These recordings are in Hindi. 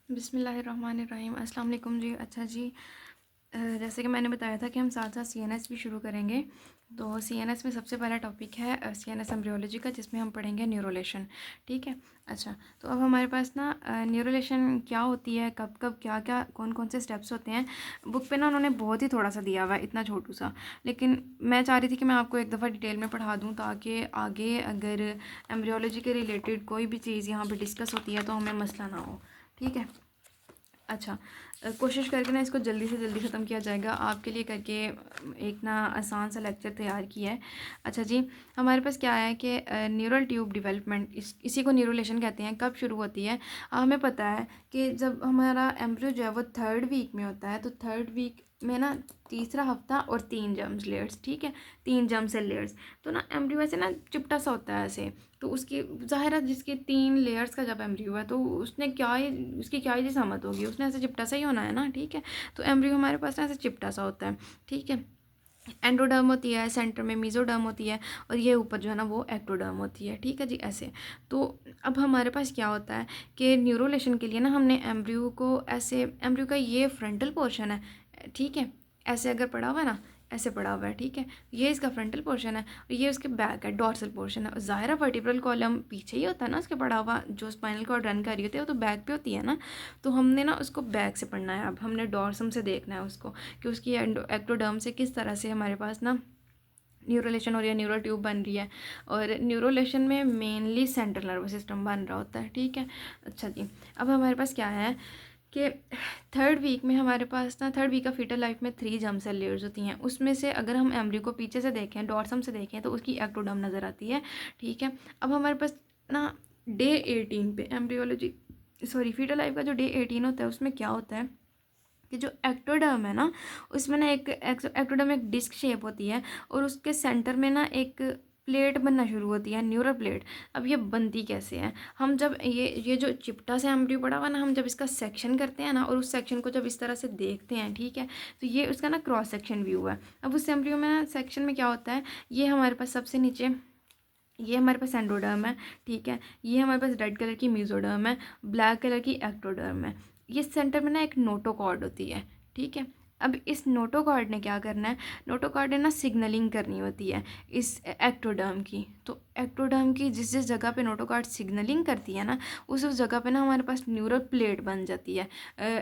बिस्मिल्लाहिर्रहमानिर्रहीम। अस्सलाम वालेकुम जी। अच्छा जी, जैसे कि मैंने बताया था कि हम साथ साथ सीएनएस भी शुरू करेंगे। तो सीएनएस में सबसे पहला टॉपिक है सीएनएस एम्ब्रियोलॉजी का, जिसमें हम पढ़ेंगे न्यूरोलेशन। ठीक है। अच्छा, तो अब हमारे पास ना न्यूरोलेशन क्या होती है, कब कब क्या क्या कौन कौन से स्टेप्स होते हैं, बुक पे ना उन्होंने बहुत ही थोड़ा सा दिया हुआ है, इतना छोटू सा। लेकिन मैं चाह रही थी कि मैं आपको एक दफ़ा डिटेल में पढ़ा दूँ, ताकि आगे अगर एम्ब्रियोलॉजी के रिलेटेड कोई भी चीज़ यहाँ पर डिस्कस होती है तो हमें मसला ना हो। ठीक है। अच्छा, कोशिश करके ना इसको जल्दी से जल्दी ख़त्म किया जाएगा आपके लिए करके एक ना आसान सा लेक्चर तैयार किया है। अच्छा जी, हमारे पास क्या है कि न्यूरल ट्यूब डेवलपमेंट, इसी को न्यूरोलेशन कहते हैं। कब शुरू होती है? हमें पता है कि जब हमारा एम्ब्रियो जो है वो 3rd वीक में होता है, तो 3rd वीक में ना तीसरा हफ्ता और 3 जर्म्स लेयर्स। ठीक है, 3 जर्म सेल लेयर्स। तो ना एम्ब्रियो ऐसे ना चिपटा सा होता है ऐसे। तो उसकी ज़ाहिर है जिसके 3 लेयर्स का जब एम्ब्रियो है तो उसने क्या ही उसकी क्या ही जिसामत होगी, उसने ऐसे चिपटा सा ही होना है ना। ठीक है, तो एम्ब्रियो हमारे पास ना ऐसे चिपटा सा होता है। ठीक है, एंडोडर्म होती है, सेंटर में मीजोडर्म होती है, और ये ऊपर जो है ना वो एक्टोडर्म होती है। ठीक है जी, ऐसे। तो अब हमारे पास क्या होता है कि न्यूरोलेशन के लिए ना हमने एम्ब्रियो को ऐसे, एम्ब्रियो का ये फ्रंटल पोर्शन है। ठीक है, ऐसे अगर पड़ा हुआ है ना, ऐसे पड़ा हुआ है। ठीक है, ये इसका फ्रंटल पोर्शन है और ये उसके बैक है, डॉर्सल पोर्शन है। ज़ाहिर है वर्टिब्रल कॉलम पीछे ही होता है ना उसके पड़ा हुआ, जो स्पाइनल कॉर्ड रन कर रही होती है वो तो बैक पे होती है ना। तो हमने ना उसको बैक से पढ़ना है। अब हमने डॉर्सम से देखना है उसको कि उसकी एक्टोडर्म से किस तरह से हमारे पास ना न्यूरोलेशन हो रही है, न्यूरल ट्यूब बन रही है। और न्यूरोलेशन में मेनली सेंट्रल नर्वस सिस्टम बन रहा होता है। ठीक है। अच्छा जी, अब हमारे पास क्या है कि 3rd वीक में हमारे पास ना 3rd वीक का फीटल लाइफ में 3 जर्म सेल लेयर्स होती हैं। उसमें से अगर हम एम्ब्रियो को पीछे से देखें, डॉर्सम से देखें, तो उसकी एक्टोडर्म नज़र आती है। ठीक है, अब हमारे पास ना डे 18 पे एम्ब्रियोलॉजी फीटल लाइफ का जो डे 18 होता है उसमें क्या होता है कि जो एक्टोडर्म है ना, उसमें ना एक एक्टोडर्म एक डिस्क शेप होती है और उसके सेंटर में ना एक प्लेट बनना शुरू होती है, न्यूरल प्लेट। अब ये बनती कैसे है? हम जब ये जो चिपटा से एम्ब्रियो पड़ा हुआ ना, हम जब इसका सेक्शन करते हैं ना और उस सेक्शन को जब इस तरह से देखते हैं, ठीक है, तो ये उसका ना क्रॉस सेक्शन व्यू है। अब उस एम्ब्रियो में ना सेक्शन में क्या होता है, ये हमारे पास सबसे नीचे ये हमारे पास एंडोडर्म है। ठीक है, ये हमारे पास रेड कलर की मीजोडर्म है, ब्लैक कलर की एक्टोडर्म है। ये सेंटर में ना एक नोटोकॉर्ड होती है। ठीक है, अब इस नोटोकॉर्ड ने क्या करना है, नोटोकॉर्ड ने ना सिग्नलिंग करनी होती है इस एक्टोडर्म की। तो एक्टोडर्म की जिस जिस जगह पे नोटोकॉर्ड सिग्नलिंग करती है ना, उस जगह पे ना हमारे पास न्यूरल प्लेट बन जाती है।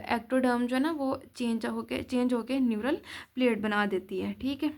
एक्टोडर्म जो है ना वो चेंज होके न्यूरल प्लेट बना देती है। ठीक है,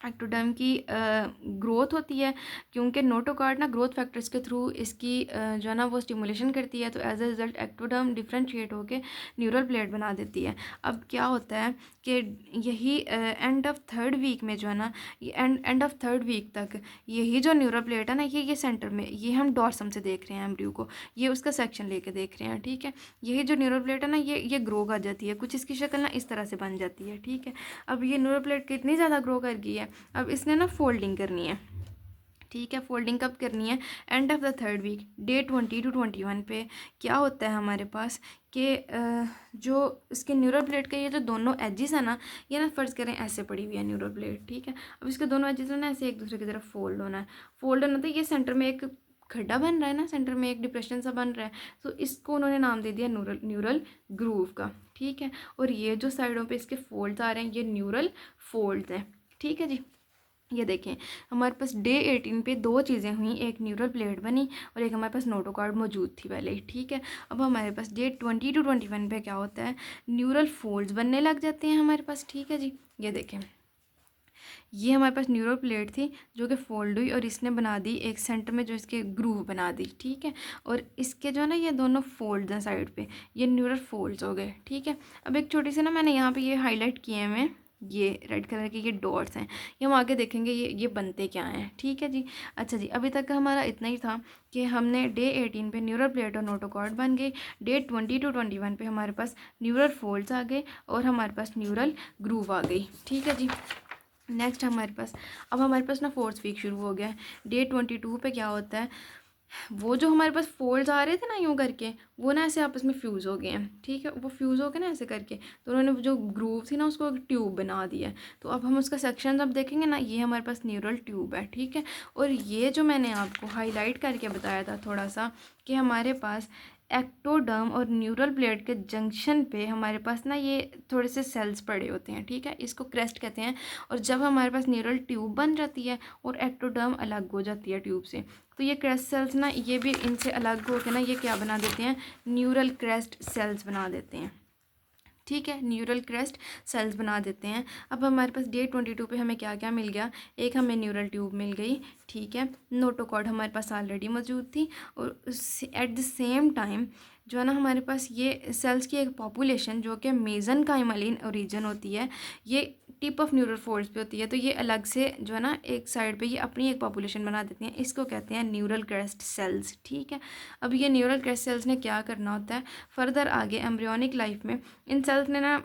एक्टोडर्म की ग्रोथ होती है, क्योंकि नोटोकॉर्ड ना ग्रोथ फैक्टर्स के थ्रू इसकी जो है ना वो स्टिमुलेशन करती है। तो as a result ectoderm differentiate होकर न्यूरल प्लेट बना देती है। अब क्या होता है कि यही एंड ऑफ 3rd वीक में जो है ना, ये एंड ऑफ 3rd वीक तक यही जो न्यूरल प्लेट है ना, ये सेंटर में, ये हम डॉर्सम से देख रहे हैं एम्ब्रियो को, ये उसका सेक्शन लेके देख रहे हैं। ठीक है, यही जो न्यूरल प्लेट है ना, ये ग्रो कर जाती है, कुछ इसकी शक्ल ना इस तरह से बन जाती है। ठीक है, अब ये न्यूरल प्लेट कितनी ज़्यादा ग्रो कर गई है, अब इसने ना फोल्डिंग करनी है। ठीक है, फोल्डिंग कब करनी है, end of the 3rd week, day 20 to 21 पे क्या होता है हमारे पास कि जो इसके न्यूरल प्लेट के ये जो दोनों एजेस है ना, ये ना फ़र्ज़ करें ऐसे पड़ी हुई है न्यूरल प्लेट। ठीक है, अब इसके दोनों एजेस ना ऐसे एक दूसरे की तरफ फोल्ड होना है। फोल्ड होना तो ये सेंटर में एक खड्डा बन रहा है ना, सेंटर में एक डिप्रेशन सा बन रहा है, तो इसको उन्होंने नाम दे दिया न्यूरल ग्रूव का। ठीक है, और ये जो साइडों पे इसके फोल्ड्स आ रहे हैं, ये न्यूरल फोल्ड्स हैं। ठीक है जी, ये देखें हमारे पास डे 18 पे 2 चीज़ें हुई, एक न्यूरल प्लेट बनी और एक हमारे पास नोटोकॉर्ड मौजूद थी पहले ही। ठीक है, अब हमारे पास डे 20 to 21 पे क्या होता है, न्यूरल फोल्ड्स बनने लग जाते हैं हमारे पास। ठीक है जी, ये देखें, ये हमारे पास न्यूरल प्लेट थी जो कि फोल्ड हुई और इसने बना दी एक सेंटर में जो इसके ग्रूव बना दी। ठीक है, और इसके जो है ना ये दोनों फोल्ड्स हैं साइड पे, ये न्यूरल फोल्ड्स हो गए। ठीक है, अब एक छोटी सी ना मैंने यहाँ पे ये हाईलाइट किए हैं, मैं ये रेड कलर के ये डॉट्स हैं, ये हम आगे देखेंगे ये बनते क्या हैं। ठीक है जी, अच्छा जी, अभी तक का हमारा इतना ही था कि हमने डे 18 पे न्यूरल प्लेट और नोटोकॉर्ड बन गई, डे 20 to 21 पे हमारे पास न्यूरल फोल्ड्स आ गए और हमारे पास न्यूरल ग्रूव आ गई। ठीक है जी, नेक्स्ट हमारे पास ना 4th वीक शुरू हो गया है। डे 22 पे क्या होता है, वो जो हमारे पास फोल्ड्स आ रहे थे ना यूँ करके, वो ना ऐसे आपस में फ्यूज़ हो गए हैं। ठीक है, वो फ्यूज़ हो गए ना ऐसे करके, तो उन्होंने जो ग्रूव थी ना उसको एक ट्यूब बना दिया है। तो अब हम उसका सेक्शन अब देखेंगे ना, ये हमारे पास न्यूरल ट्यूब है। ठीक है, और ये जो मैंने आपको हाईलाइट करके बताया था थोड़ा सा कि हमारे पास एक्टोडर्म और न्यूरल प्लेट के जंक्शन पे हमारे पास ना ये थोड़े से सेल्स पड़े होते हैं, ठीक है, इसको क्रेस्ट कहते हैं। और जब हमारे पास न्यूरल ट्यूब बन जाती है और एक्टोडर्म अलग हो जाती है ट्यूब से, तो ये क्रेस्ट सेल्स ना ये भी इनसे अलग होकर ना ये क्या बना देते हैं, न्यूरल क्रेस्ट सेल्स बना देते हैं, ठीक है, न्यूरल क्रेस्ट सेल्स बना देते हैं। अब हमारे पास डे 22 पे हमें क्या क्या मिल गया, एक हमें न्यूरल ट्यूब मिल गई, ठीक है, नोटोकॉर्ड हमारे पास ऑलरेडी मौजूद थी। और एट द सेम टाइम जो है ना हमारे पास ये सेल्स की एक पॉपुलेशन जो कि मेसेनकाइमल इन ओरिजिन होती है, ये टिप ऑफ न्यूरल फोर्स पे होती है, तो ये अलग से जो है ना एक साइड पे ये अपनी एक पॉपुलेशन बना देती हैं, इसको कहते हैं न्यूरल क्रेस्ट सेल्स, ठीक है। अब ये न्यूरल क्रेस्ट सेल्स ने क्या करना होता है, फर्दर आगे एम्ब्रियोनिक लाइफ में इन सेल्स ने ना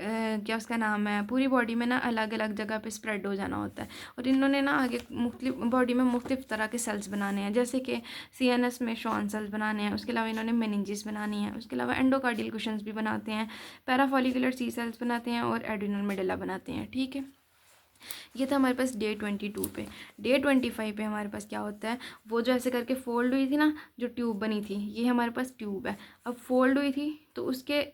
क्या उसका नाम है, पूरी बॉडी में ना अलग अलग जगह पे स्प्रेड हो जाना होता है, और इन्होंने ना आगे मुख्तलिफ बॉडी में मुख्तलिफ तरह के सेल्स बनाने हैं, जैसे कि सीएनएस में शॉन सेल्स बनाने हैं, उसके अलावा इन्होंने मेनिंजिस बनानी है, उसके अलावा एंडोकार्डियल कुशंस भी बनाते हैं, पैराफॉलिकुलर सी सेल्स बनाते हैं और एड्रिनल मेडुला बनाते हैं, ठीक है। ये था हमारे पास डे 22 पे। डे 25 पे हमारे पास क्या होता है, वो जो ऐसे करके फोल्ड हुई थी ना, जो ट्यूब बनी थी, ये हमारे पास ट्यूब है, अब फोल्ड हुई थी तो उसके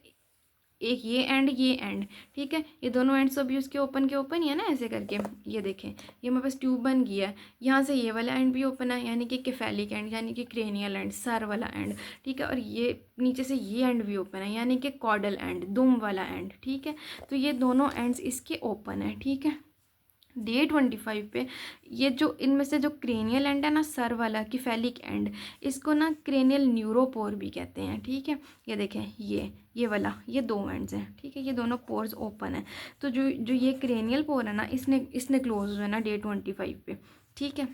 एक ये एंड, ठीक है, ये दोनों एंड्स अभी उसके ओपन के ओपन ही है ना, ऐसे करके ये देखें, ये हमारे पास ट्यूब बन गया है, यहाँ से ये वाला एंड भी ओपन है, यानी कि केफेलिक एंड, यानी कि क्रेनियल एंड, सर वाला एंड, ठीक है, और ये नीचे से ये एंड भी ओपन है, यानी कि कॉर्डल एंड, दुम वाला एंड, ठीक है। तो ये दोनों एंड्स इसके ओपन है, ठीक है। डे 25 पे ये जो इनमें से जो क्रेनियल एंड है ना, सर वाला किफेलिक एंड, इसको ना क्रेनियल न्यूरोपोर भी कहते हैं, ठीक है। ये देखें, ये वाला, ये दो एंड्स हैं, ठीक है, ये दोनों पोर्स ओपन है, तो जो जो ये क्रेनियल पोर है ना, इसने क्लोज हो जाना डे 25 पे, ठीक है।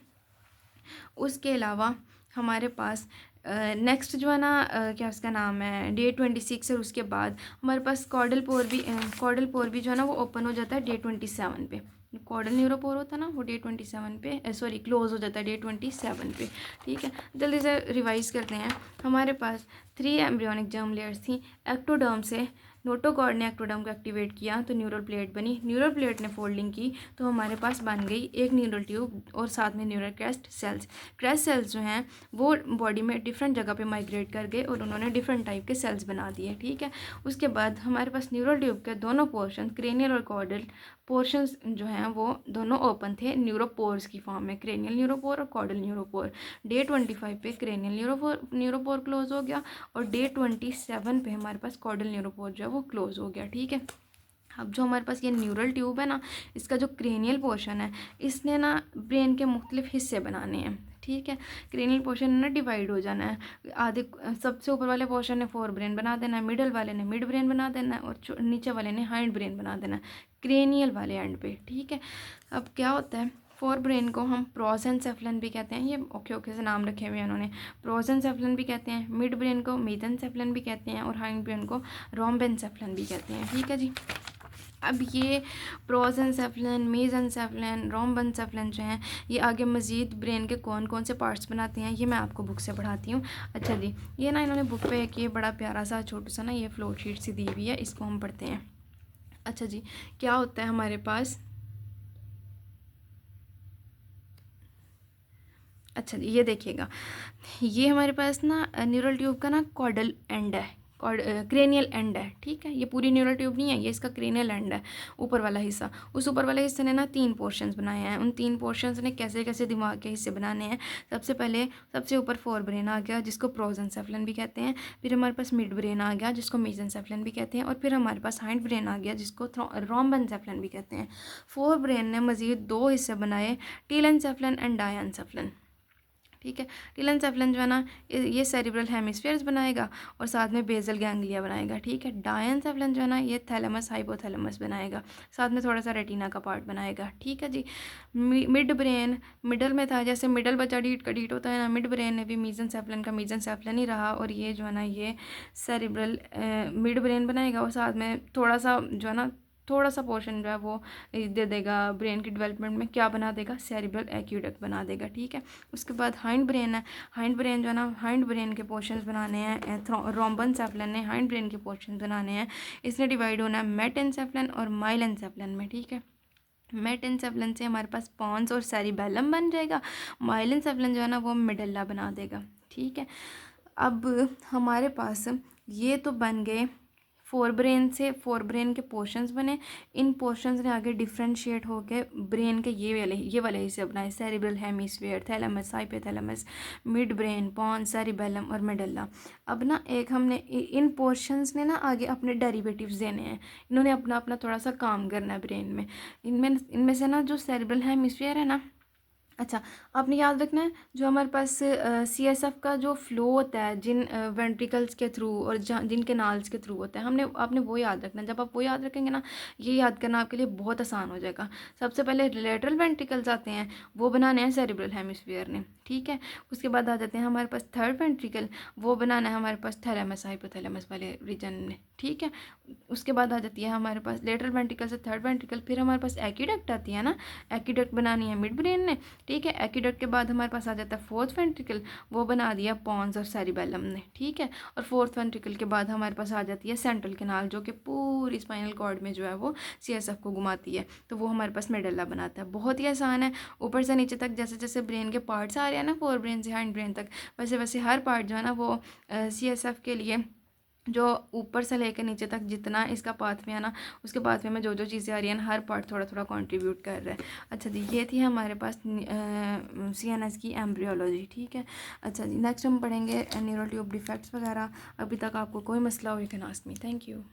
उसके अलावा हमारे पास नेक्स्ट जो है ना क्या उसका नाम है, डे 26 और उसके बाद हमारे पास कॉर्डल पोर भी जो है ना वो ओपन हो जाता है डे 27 पे। कॉर्डल न्यूरोपोर होता है ना, वो डे 27 पे सॉरी क्लोज हो जाता है डे 27 पे, ठीक है। जल्दी से रिवाइज करते हैं। हमारे पास 3 एम्ब्रियोनिक जर्म लेयर्स थी, एक्टोडर्म से नोटोकॉर्ड ने एक्टोडर्म को एक्टिवेट किया तो न्यूरल प्लेट बनी, न्यूरल प्लेट ने फोल्डिंग की तो हमारे पास बन गई एक न्यूरल ट्यूब और साथ में neural crest cells. Crest cells जो हैं वो बॉडी में डिफरेंट जगह पे माइग्रेट कर गए और उन्होंने डिफरेंट टाइप के सेल्स बना दिए, ठीक है। उसके बाद हमारे पास न्यूरल ट्यूब के दोनों पोर्शन, क्रेनियल और कॉर्डल पोर्शंस जो हैं वो दोनों ओपन थे न्यूरोपोर्स की फॉर्म में, क्रेनियल न्यूरोपोर और कॉर्डल न्यूरोपोर। डे 25 पे क्रेनियल न्यूरोपोर क्लोज हो गया और डे 27 पे हमारे पास कॉर्डल न्यूरोपोर जो है वो क्लोज हो गया, ठीक है। अब जो हमारे पास ये न्यूरल ट्यूब है ना, इसका जो क्रेनियल पोर्शन है, इसने ना ब्रेन के मुख्तलिफ हिस्से बनाने हैं, ठीक है। क्रेनियल पोर्शन ना डिवाइड हो जाना है, आधे सबसे ऊपर वाले पोर्शन ने फोर ब्रेन बना देना है, मिडल वाले ने मिड ब्रेन बना देना है और नीचे वाले ने हाइंड ब्रेन बना देना है क्रेनियल वाले एंड पे, ठीक है। अब क्या होता है, फोर ब्रेन को हम प्रोसेंसेफ्लन भी कहते हैं, ये ओके से नाम रखे हुए हैं उन्होंने, प्रोसेंसेफ्लन भी कहते हैं, मिड ब्रेन को मेसेनसेफ्लन भी कहते हैं और हाइंड ब्रेन को रोम्बेनसेफ्लन भी कहते हैं, ठीक है जी। अब ये प्रोसेंसेफ्लन, मेसेनसेफ्लन, रोम्बेनसेफ्लन जो हैं ये आगे मज़ीद ब्रेन के कौन कौन से पार्ट्स बनाते हैं ये मैं आपको बुक से पढ़ाती हूँ। अच्छा जी, ये ना इन्होंने बुक पे एक ये बड़ा प्यारा सा छोटा सा ना ये फ्लो शीट सी दी हुई है, इसको हम पढ़ते हैं। अच्छा जी, क्या होता है हमारे पास, अच्छा जी ये देखिएगा, ये हमारे पास ना न्यूरल ट्यूब का ना कॉर्डल एंड है, क्रेनियल एंड है, ठीक है। ये पूरी न्यूरल ट्यूब नहीं है, ये इसका क्रेनियल एंड है, ऊपर वाला हिस्सा। उस ऊपर वाले हिस्से ने ना 3 पोर्शंस बनाए हैं, उन 3 पोर्शंस ने कैसे कैसे दिमाग के हिस्से बनाने हैं। सबसे पहले सबसे ऊपर फोर ब्रेन आ गया जिसको प्रोसेंसेफ्लन भी कहते हैं, फिर हमारे पास मिड ब्रेन आ गया जिसको मेसेनसेफ्लन भी कहते हैं, और फिर हमारे पास हाइंड ब्रेन आ गया जिसको रोम्बेनसेफ्लन भी कहते हैं। फोर ब्रेन ने मज़ीद 2 हिस्से बनाए, टीलेनसेफ्लन एंड डायनसेफ्लन, ठीक है। टीलेनसेफ्लन जो है ना ये सेरिब्रल हेमिस्फीयर्स बनाएगा और साथ में बेसल गैंग्लिया बनाएगा, ठीक है। डायनसेफ्लन जो है ना ये थैलेमस हाइपोथैलेमस बनाएगा, साथ में थोड़ा सा रेटिना का पार्ट बनाएगा, ठीक है जी। मिड ब्रेन मिडल में था, जैसे मिडल बचा डीट का डीट होता है ना, मिड ब्रेन ने भी मेसेनसेफ्लन का मेसेनसेफ्लन ही रहा और ये जो है ना ये सेरिब्रल मिड ब्रेन बनाएगा और साथ में थोड़ा सा जो है ना थोड़ा सा पोर्शन जो है वो दे देगा ब्रेन की डेवलपमेंट में, क्या बना देगा, सेरिब्रल एक्यूडक्ट बना देगा, ठीक है। उसके बाद हाइंड ब्रेन है, हाइंड ब्रेन जो है ना हाइंड ब्रेन के पोर्शंस बनाने हैं, रोम्बेनसेफ्लन ने हाइंड ब्रेन के पोर्शंस बनाने हैं, इसने डिवाइड होना है मेटेनसेफ्लन और माइलेनसेफ्लन में, ठीक है। मेटेनसेफ्लन से हमारे पास पॉन्स और सेरिबेलम बन जाएगा, माइलेनसेफ्लन जो है ना वो मेडल्ला बना देगा, ठीक है। अब हमारे पास ये तो बन गए फोर ब्रेन से, फोर ब्रेन के पोर्शंस बने। इन पोर्शंस ने आगे डिफ्रेंशिएट होकर ब्रेन के ये वाले हिस्से बनाए, cerebral hemisphere, thalamus, hypothalamus, mid brain, pons, cerebellum और मेडल्ला। अब ना एक हमने इन पोर्शंस ने ना आगे अपने डेरिवेटिव्स देने हैं, इन्होंने अपना अपना थोड़ा सा काम करना है ब्रेन में। इनमें से ना जो सेरिब्रल हेमिस्फीयर है ना, अच्छा आपने याद रखना है जो हमारे पास CSF का जो फ्लो होता है जिन वेंट्रिकल्स के थ्रू और जिनके नाल्स के थ्रू होता है, आपने वो याद रखना है। जब आप वो याद रखेंगे ना, ये याद करना आपके लिए बहुत आसान हो जाएगा। सबसे पहले लेटरल वेंट्रिकल्स आते हैं, वो बनाने हैं सेरिब्रल हेमिस्फीयर ने, ठीक है। उसके बाद आ जाते हैं हमारे पास थर्ड वेंट्रिकल, वो बनाना है हमारे पास थैलेमस हाइपोथैलेमस वाले रीजन ने, ठीक है। उसके बाद आ जाती है हमारे पास लेटरल वेंट्रिकल से थर्ड वेंट्रिकल, फिर हमारे पास एक्वीडक्ट आती है ना, एक्वीडक्ट बनानी है मिड ब्रेन ने, ठीक है। एक्वीडक्ट के बाद हमारे पास आ जाता है फोर्थ वेंट्रिकल, वो बना दिया पॉन्स और सेरिबेलम ने, ठीक है। और फोर्थ वेंट्रिकल के बाद हमारे पास आ जाती है सेंट्रल कैनाल, जो कि पूरी स्पाइनल कॉर्ड में जो है वो CSF को घुमाती है, तो वो हमारे पास मेडल्ला बनाता है। बहुत ही आसान है, ऊपर से नीचे तक जैसे जैसे ब्रेन के पार्ट्स आ रहे हैं ना, फोर ब्रेन से हैंड ब्रेन तक, वैसे वैसे हर पार्ट जो है ना वो CSF के लिए जो ऊपर से लेकर नीचे तक जितना इसका पाथवे है ना, उसके पाथवे में जो जो चीज़ें आ रही हैं ना, हर पार्ट थोड़ा थोड़ा कंट्रीब्यूट कर रहा है। अच्छा जी, ये थी हमारे पास CNS की एम्ब्रियोलॉजी, ठीक है। अच्छा जी, नेक्स्ट हम पढ़ेंगे न्यूरल ट्यूब डिफेक्ट्स वगैरह। अभी तक आपको कोई मसला हो you can ask me. Thank you.